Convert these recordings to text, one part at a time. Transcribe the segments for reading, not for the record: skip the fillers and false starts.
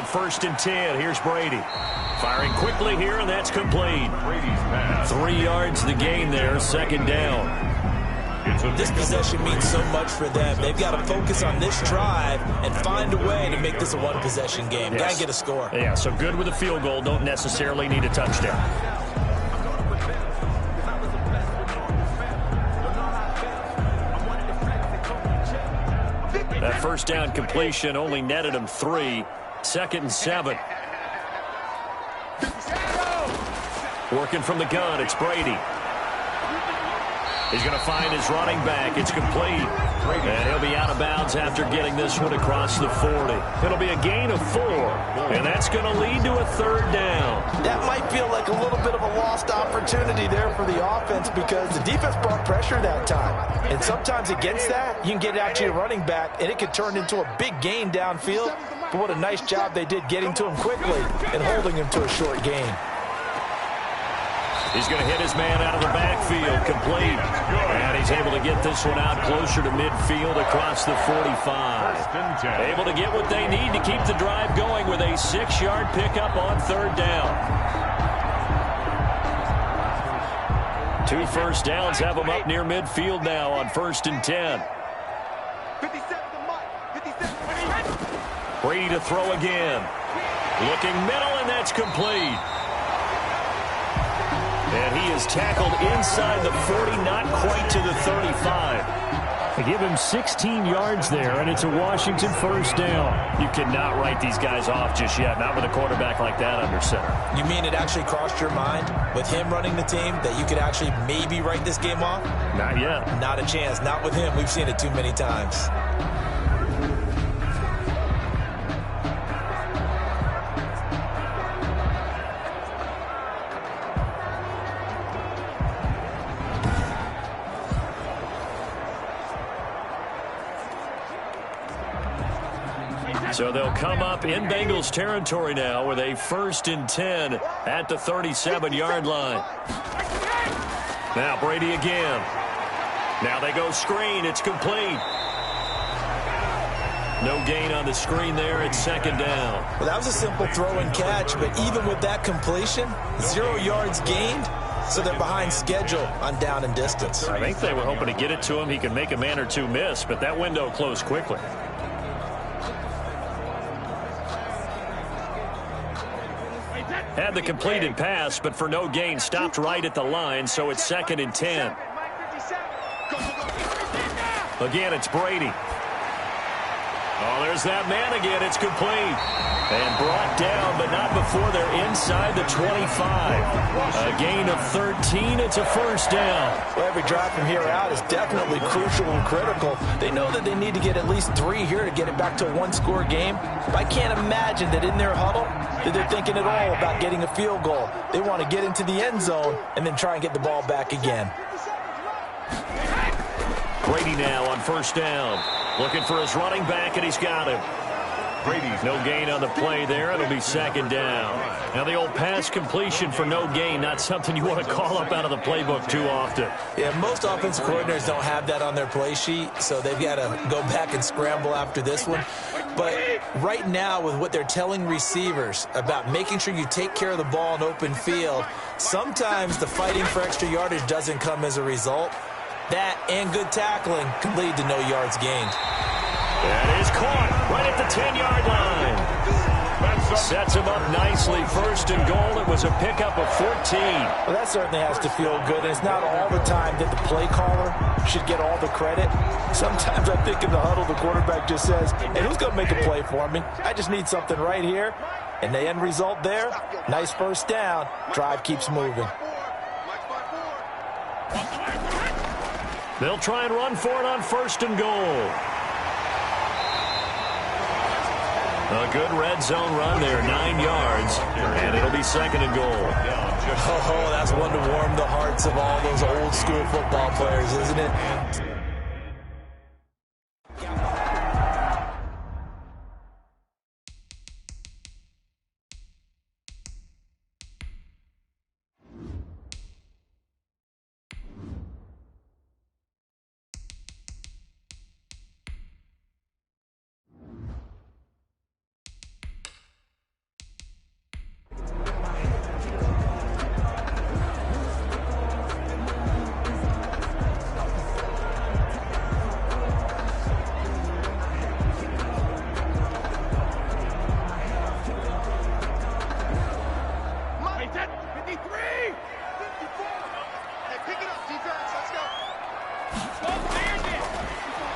first and 10. Here's Brady. Firing quickly here, and that's complete. 3 yards the gain there, second down. This possession means so much for them. They've got to focus on this drive and find a way to make this a one-possession game. Yes. Got to get a score. Yeah, so good with a field goal. Don't necessarily need a touchdown. That first down completion only netted him 3. Second and 7. Working from the gun, it's Brady. He's going to find his running back. It's complete. And he'll be out of bounds after getting this one across the 40. It'll be a gain of 4. And that's going to lead to a third down. That might feel like a little bit of a lost opportunity there for the offense because the defense brought pressure that time. And sometimes against that, you can get it out to your running back, and it could turn into a big gain downfield. But what a nice job they did getting to him quickly and holding him to a short gain. He's going to hit his man out of the backfield, complete. And he's able to get this one out closer to midfield across the 45. Able to get what they need to keep the drive going with a 6-yard pickup on third down. 2 first downs have them up near midfield now on first and 10. Brady to throw again. Looking middle, and that's complete. And he is tackled inside the 40, not quite to the 35. They give him 16 yards there, and it's a Washington first down. You cannot write these guys off just yet, not with a quarterback like that under center. You mean it actually crossed your mind with him running the team that you could actually maybe write this game off? Not yet. Not a chance. Not with him. We've seen it too many times. So they'll come up in Bengals territory now with a first and 10 at the 37-yard line. Now Brady again. Now they go screen. It's complete. No gain on the screen there. It's second down. Well, that was a simple throw and catch, but even with that completion, 0 yards gained, so they're behind schedule on down and distance. I think they were hoping to get it to him. He could make a man or two miss, but that window closed quickly. Had the completed pass, but for no gain, stopped right at the line, so it's second and 10. Again, it's Brady. Oh, there's that man again. It's complete. And brought down, but not before they're inside the 25. A gain of 13. It's a first down. Well, every drive from here out is definitely crucial and critical. They know that they need to get at least 3 here to get it back to a one-score game. But I can't imagine that in their huddle that they're thinking at all about getting a field goal. They want to get into the end zone and then try and get the ball back again. Brady now on first down. Looking for his running back, and he's got him. Brady's no gain on the play there. It'll be second down. Now the old pass completion for no gain, not something you want to call up out of the playbook too often. Yeah, most offensive coordinators don't have that on their play sheet, so they've got to go back and scramble after this one. But right now, with what they're telling receivers about making sure you take care of the ball in open field, sometimes the fighting for extra yardage doesn't come as a result. That and good tackling can lead to no yards gained. That is caught right at the 10-yard line. Sets him up nicely. First and goal. It was a pickup of 14. Well, that certainly has to feel good. And it's not all the time that the play caller should get all the credit. Sometimes I think in the huddle, the quarterback just says, hey, who's going to make a play for me? I just need something right here. And the end result there, nice first down. Drive keeps moving. They'll try and run for it on first and goal. A good red zone run there, 9 yards, and it'll be second and goal. Oh, that's one to warm the hearts of all those old school football players, isn't it?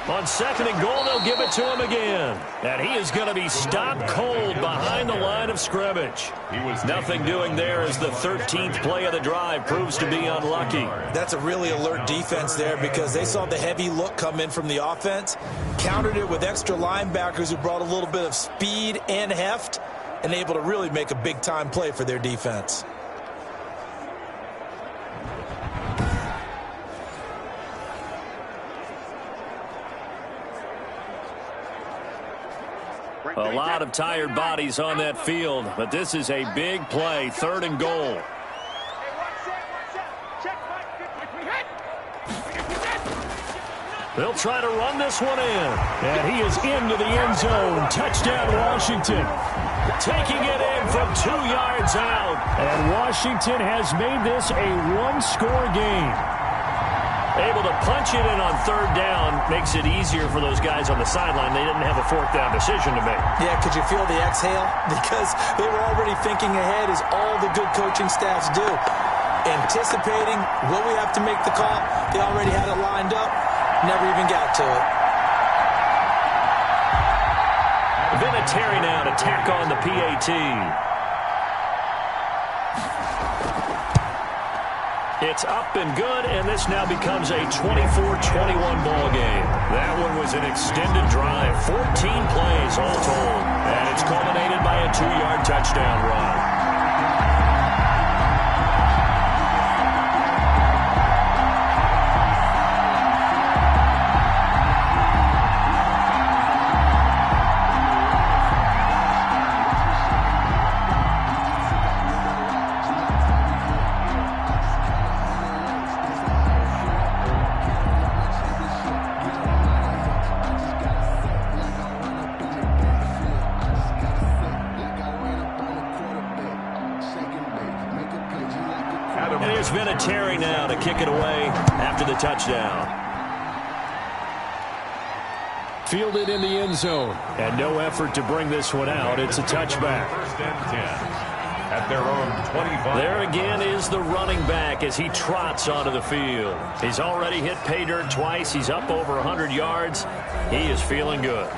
On 2nd and goal, they'll give it to him again. And he is going to be stopped cold behind the line of scrimmage. Nothing doing there as the 13th play of the drive proves to be unlucky. That's a really alert defense there because they saw the heavy look come in from the offense, countered it with extra linebackers who brought a little bit of speed and heft, and able to really make a big-time play for their defense. A lot of tired bodies on that field, but this is a big play, 3rd and goal. They'll try to run this one in, and he is into the end zone. Touchdown, Washington. Taking it in from 2 yards out. And Washington has made this a one-score game. Able to punch it in on 3rd down makes it easier for those guys on the sideline. They didn't have a 4th down decision to make. Yeah, could you feel the exhale? Because they were already thinking ahead, as all the good coaching staffs do. Anticipating, will we have to make the call? They already had it lined up. Never even got to it. Vinatieri now to tack on the PAT. It's up and good, and this now becomes a 24-21 ball game. That one was an extended drive, 14 plays all told, and it's culminated by a 2-yard touchdown run. Vinatieri now to kick it away after the touchdown. Fielded in the end zone, and no effort to bring this one out. It's a touchback. 1st and 10 at their own 25. There again is the running back as he trots onto the field. He's already hit pay dirt twice. He's up over 100 yards. He is feeling good.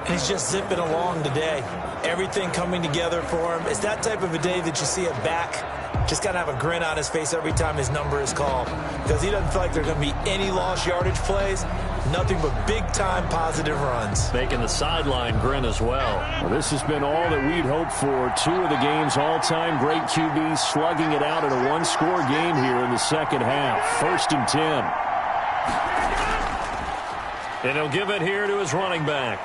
He's just zipping along today. Everything coming together for him. It's that type of a day that you see a back just got to have a grin on his face every time his number is called, because he doesn't feel like there's going to be any lost yardage plays, nothing but big-time positive runs. Making the sideline grin as well. Well, this has been all that we'd hoped for. 2 of the game's all-time great QBs slugging it out in a one-score game here in the second half. 1st and 10. And he'll give it here to his running back.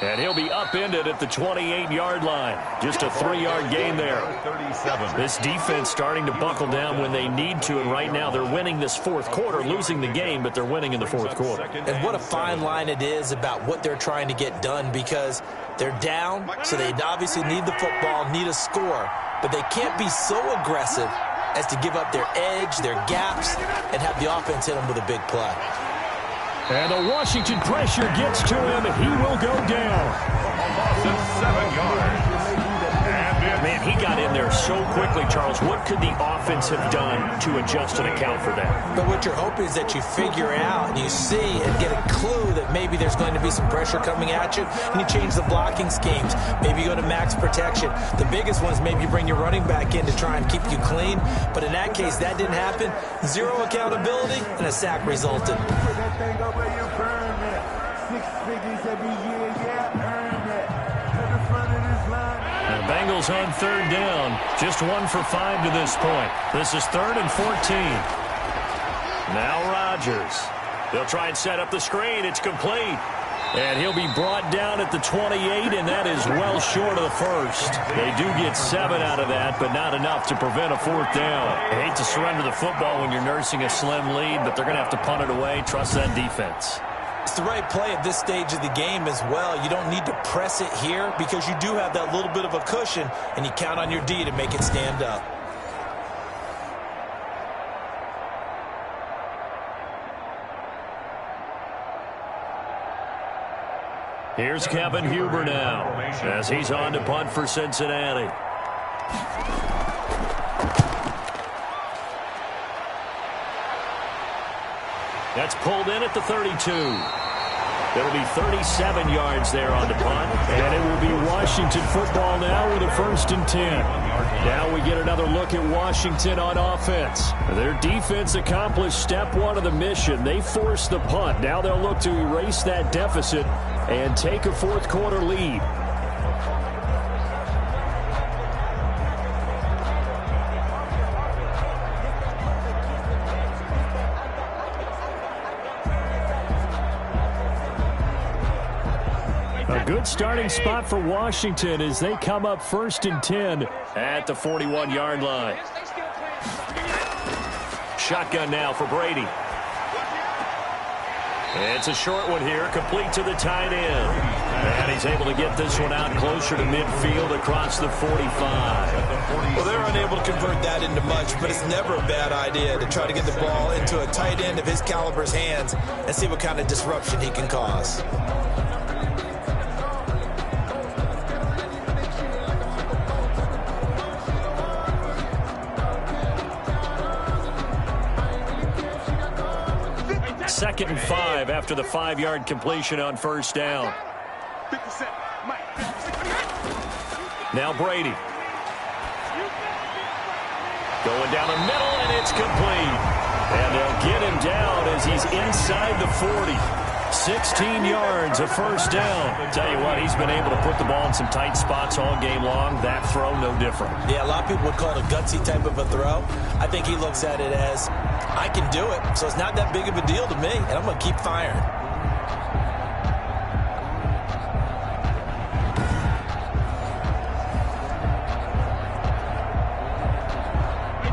And he'll be upended at the 28-yard line. Just a 3-yard gain there. 37. This defense starting to buckle down when they need to, and right now they're winning this 4th quarter, losing the game, but they're winning in the 4th quarter. And what a fine line it is about what they're trying to get done, because they're down, so they obviously need the football, need a score, but they can't be so aggressive as to give up their edge, their gaps, and have the offense hit them with a big play. And the Washington pressure gets to him. He will go down. A loss of 7 yards. Man, he got in there so quickly, Charles. What could the offense have done to adjust and account for that? But what you're hoping is that you figure out and you see and get a clue that maybe there's going to be some pressure coming at you, and you change the blocking schemes. Maybe you go to max protection. The biggest one is maybe you bring your running back in to try and keep you clean. But in that case, that didn't happen. 0 accountability, and a sack resulted. The Bengals on 3rd down. Just 1 for 5 to this point. This is 3rd and 14. Now Rodgers. They'll try and set up the screen. It's complete. And he'll be brought down at the 28, and that is well short of the 1st. They do get 7 out of that, but not enough to prevent a 4th down. I hate to surrender the football when you're nursing a slim lead, but they're going to have to punt it away. Trust that defense. It's the right play at this stage of the game as well. You don't need to press it here because you do have that little bit of a cushion, and you count on your D to make it stand up. Here's Kevin Huber now as he's on to punt for Cincinnati. That's pulled in at the 32. It'll be 37 yards there on the punt. And it will be Washington football now with a 1st and 10. Now we get another look at Washington on offense. Their defense accomplished step 1 of the mission. They forced the punt. Now they'll look to erase that deficit and take a 4th quarter lead. A good starting spot for Washington as they come up 1st and 10 at the 41-yard line. Shotgun now for Brady. It's a short one here, complete to the tight end. And he's able to get this one out closer to midfield across the 45. Well, they're unable to convert that into much, but it's never a bad idea to try to get the ball into a tight end of his caliber's hands and see what kind of disruption he can cause. Second and 5 after the 5-yard completion on 1st down. Now Brady. Going down the middle, and it's complete. And they'll get him down as he's inside the 40. 16 yards, a 1st down. Tell you what, he's been able to put the ball in some tight spots all game long. That throw, no different. Yeah, a lot of people would call it a gutsy type of a throw. I think he looks at it as, I can do it, so it's not that big of a deal to me, and I'm going to keep firing.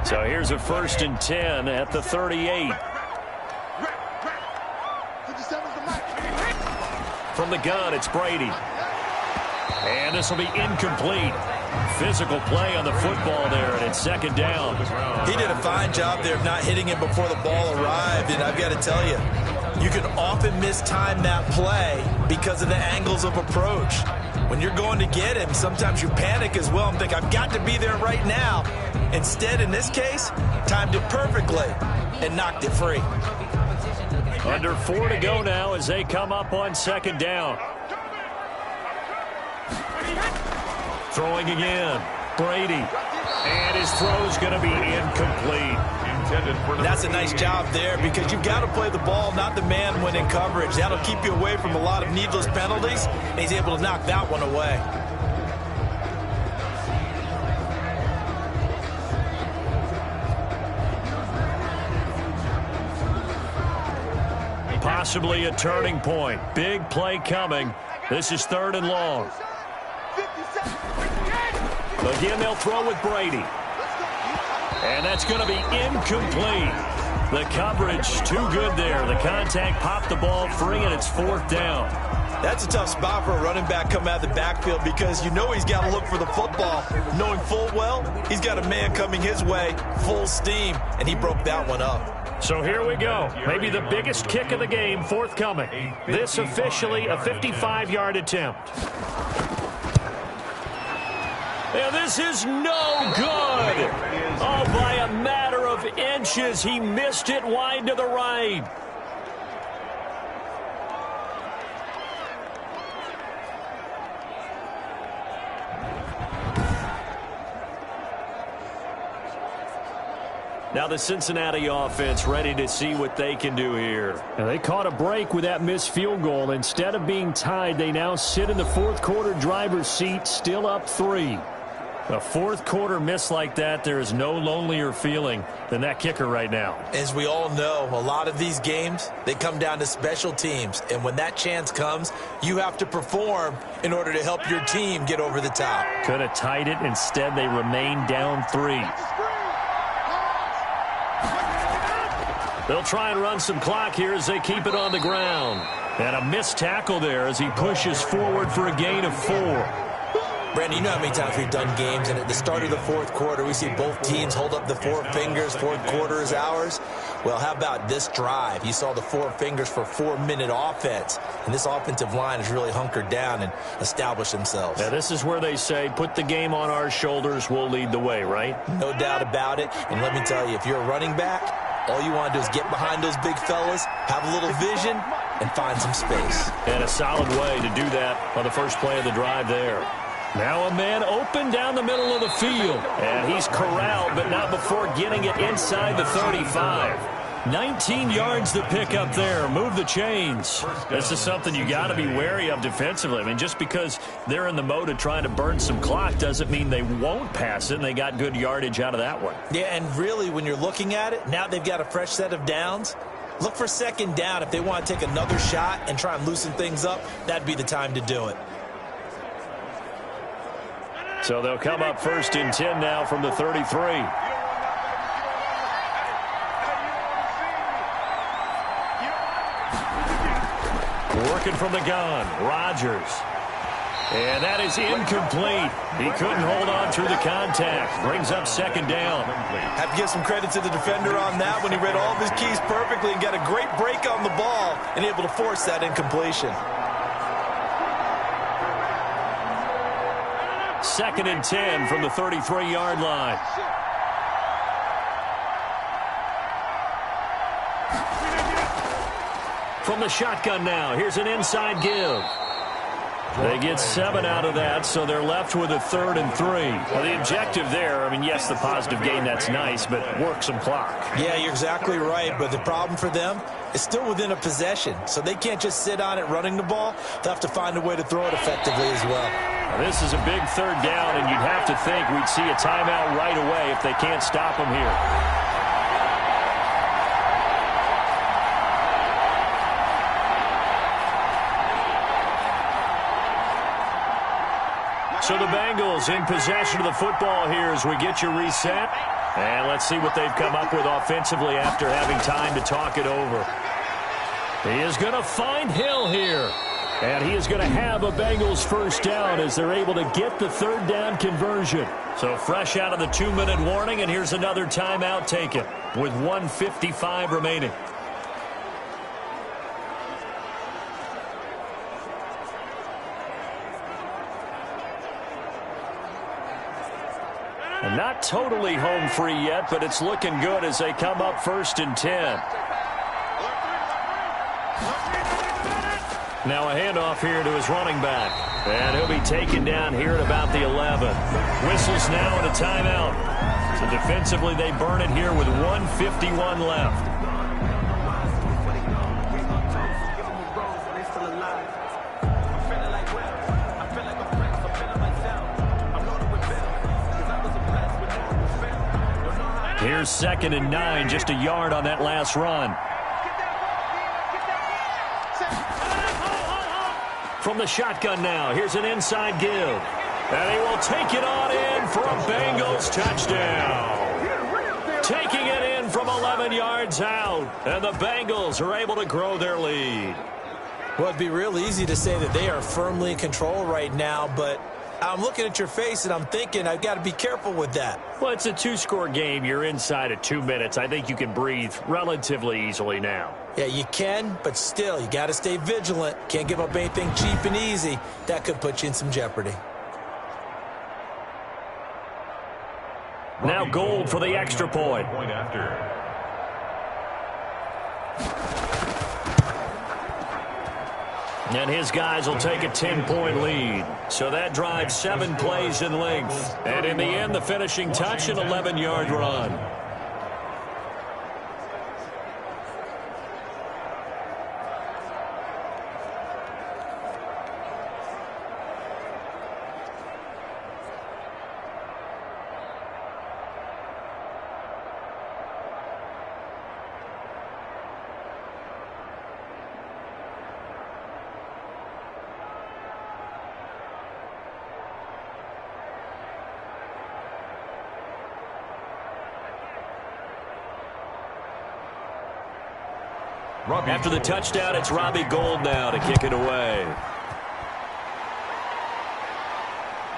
So here's a 1st and 10 at the 38. From the gun, it's Brady. And this will be incomplete. Physical play on the football there, and it's 2nd down. He did a fine job there of not hitting him before the ball arrived, and I've got to tell you, you can often mistime that play because of the angles of approach. When you're going to get him, sometimes you panic as well and think, I've got to be there right now. Instead, in this case, timed it perfectly and knocked it free. Under 4 to go now as they come up on 2nd down. Throwing again. Brady. And his throw's going to be incomplete. That's a nice job there because you've got to play the ball, not the man when in coverage. That'll keep you away from a lot of needless penalties, and he's able to knock that one away. Possibly a turning point. Big play coming. This is 3rd and long. Again, they'll throw with Brady. And that's going to be incomplete. The coverage too good there. The contact popped the ball free, and it's 4th down. That's a tough spot for a running back coming out of the backfield because you know he's got to look for the football, knowing full well he's got a man coming his way, full steam, and he broke that one up. So here we go. Maybe the biggest kick of the game forthcoming. This officially a 55-yard attempt. And this is no good. Oh, by a matter of inches, he missed it wide to the right. Now the Cincinnati offense ready to see what they can do here. And they caught a break with that missed field goal. Instead of being tied, they now sit in the 4th quarter driver's seat, still up 3. A 4th quarter miss like that, there is no lonelier feeling than that kicker right now. As we all know, a lot of these games, they come down to special teams. And when that chance comes, you have to perform in order to help your team get over the top. Could have tied it. Instead, they remain down 3. They'll try and run some clock here as they keep it on the ground. And a missed tackle there as he pushes forward for a gain of 4. Brandon, you know how many times we've done games, and at the start of the 4th quarter, we see both teams hold up the 4 fingers, 4th quarter is ours. Well, how about this drive? You saw the 4 fingers for 4-minute offense, and this offensive line has really hunkered down and established themselves. Now, this is where they say, put the game on our shoulders, we'll lead the way, right? No doubt about it, and let me tell you, if you're a running back, All you want to do is get behind those big fellas, have a little vision, and find some space. And a solid way to do that on the first play of the drive there. Now a man open down the middle of the field. And he's corralled, but not before getting it inside the 35. 19 yards to pick up there. Move the chains. This is something you got to be wary of defensively. I mean, just because they're in the mode of trying to burn some clock doesn't mean they won't pass it, and they got good yardage out of that one. Yeah, and really, when you're looking at it, now they've got a fresh set of downs. Look for second down. If they want to take another shot and try and loosen things up, that'd be the time to do it. So they'll come up 1st and 10 now from the 33. Working from the gun, Rodgers. And that is incomplete. He couldn't hold on through the contact. Brings up 2nd down. Have to give some credit to the defender on that when he read all of his keys perfectly and got a great break on the ball and able to force that incompletion. 2nd and 10 from the 33-yard line. From the shotgun now, here's an inside give. They get 7 out of that, so they're left with a 3rd and 3. Well, the objective there, I mean, yes, the positive gain, that's nice, but work some clock. Yeah, you're exactly right, but the problem for them is still within a possession, so they can't just sit on it running the ball. They'll have to find a way to throw it effectively as well. Now, this is a big 3rd down, and you'd have to think we'd see a timeout right away if they can't stop them here. So the Bengals in possession of the football here as we get you reset. And let's see what they've come up with offensively after having time to talk it over. He is going to find Hill here. And he is going to have a Bengals 1st down as they're able to get the 3rd down conversion. So fresh out of the 2-minute warning, and here's another timeout taken with 1:55 remaining. And not totally home free yet, but it's looking good as they come up 1st and 10. Now a handoff here to his running back. And he'll be taken down here at about the 11. Whistles now and a timeout. So defensively they burn it here with 1:51 left. Here's 2nd and 9, just a yard on that last run. From the shotgun now, here's an inside give. And he will take it on in for a Bengals touchdown. Taking it in from 11 yards out, and the Bengals are able to grow their lead. Well, it'd be real easy to say that they are firmly in control right now, but I'm looking at your face and I'm thinking I've got to be careful with that. Well, it's a 2-score game. You're inside of 2 minutes. I think you can breathe relatively easily now. Yeah, you can, but still, you got to stay vigilant. Can't give up anything cheap and easy. That could put you in some jeopardy. Now Gold for the extra point. And his guys will take a 10-point lead. So that drives 7 plays in length. And in the end, the finishing touch, an 11-yard run. After the touchdown, it's Robbie Gould now to kick it away.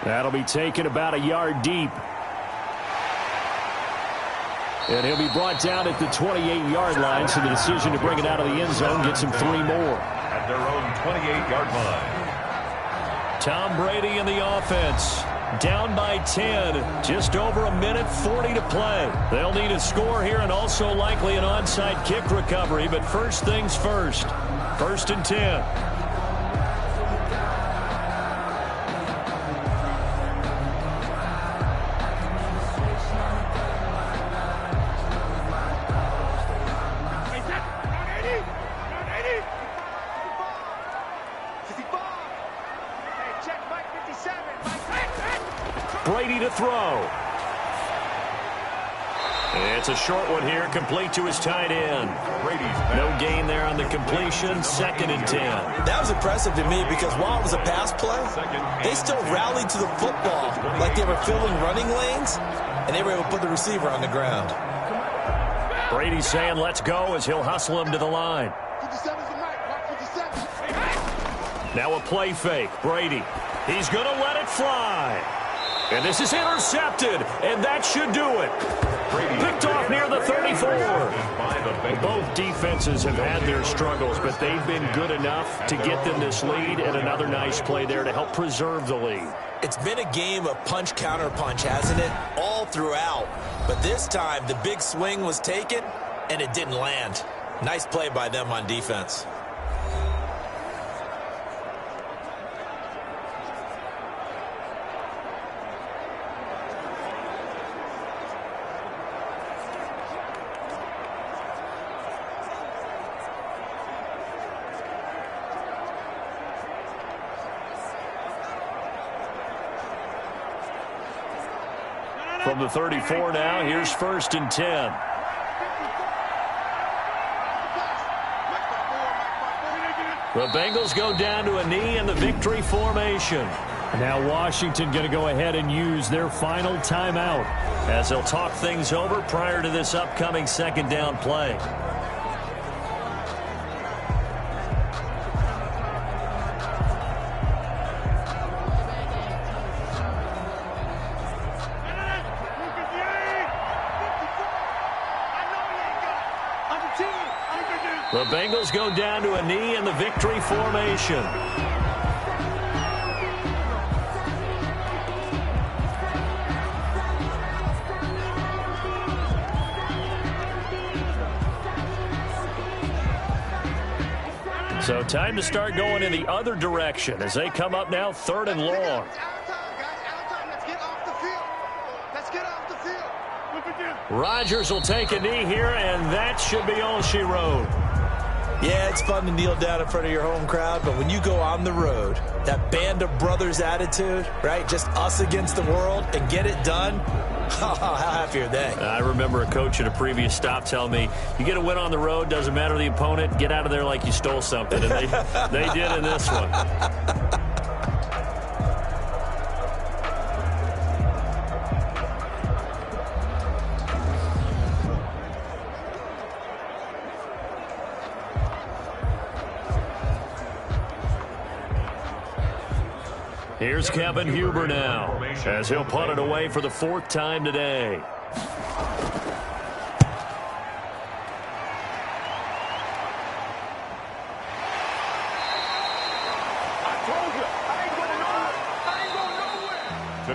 That'll be taken about a yard deep. And he'll be brought down at the 28-yard line, so the decision to bring it out of the end zone gets him 3 more. At their own 28-yard line. Tom Brady in the offense. down by 10. Just over 1:40 to play. They'll need a score here and also likely an onside kick recovery. But first things first. 1st and 10. Brady to throw. It's a short one here, complete to his tight end. No gain there on the completion, 2nd and 10. That was impressive to me because while it was a pass play, they still rallied to the football like they were filling running lanes, and they were able to put the receiver on the ground. Brady's saying let's go as he'll hustle him to the line. Now a play fake. Brady. He's going to let it fly. And this is intercepted, and that should do it. Picked off near the 34. Both defenses have had their struggles, but they've been good enough to get them this lead, and another nice play there to help preserve the lead. It's been a game of punch-counter-punch, hasn't it? All throughout. But this time, the big swing was taken, and it didn't land. Nice play by them on defense. From the 34 now, here's 1st and 10. The Bengals go down to a knee in the victory formation. Now Washington going to go ahead and use their final timeout as they'll talk things over prior to this upcoming 2nd down play. The Bengals go down to a knee in the victory formation. So time to start going in the other direction as they come up now 3rd and long. Rodgers will take a knee here, and that should be all she wrote. Yeah, it's fun to kneel down in front of your home crowd, but when you go on the road, that band of brothers attitude, right, just us against the world and get it done, how happy are they? I remember a coach at a previous stop telling me, you get a win on the road, doesn't matter the opponent, get out of there like you stole something, and they did in this one. Here's Kevin Huber now, as he'll punt it away for the 4th time today.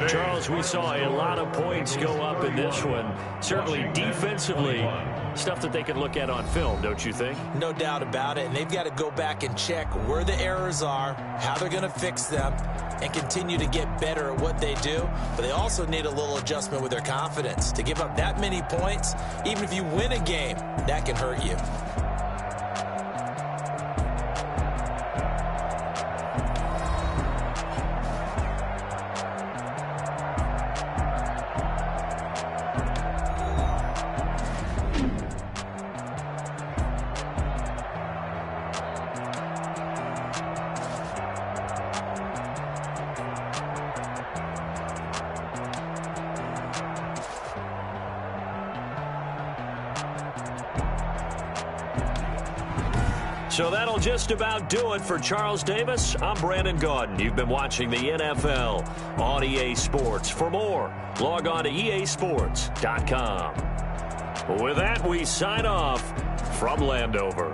Charles, we saw a lot of points go up in this one. Certainly defensively, stuff that they can look at on film, don't you think? No doubt about it. And they've got to go back and check where the errors are, how they're going to fix them, and continue to get better at what they do. But they also need a little adjustment with their confidence. To give up that many points, even if you win a game, that can hurt you. So that'll just about do it for Charles Davis. I'm Brandon Gaudin. You've been watching the NFL on EA Sports. For more, log on to easports.com. With that, we sign off from Landover.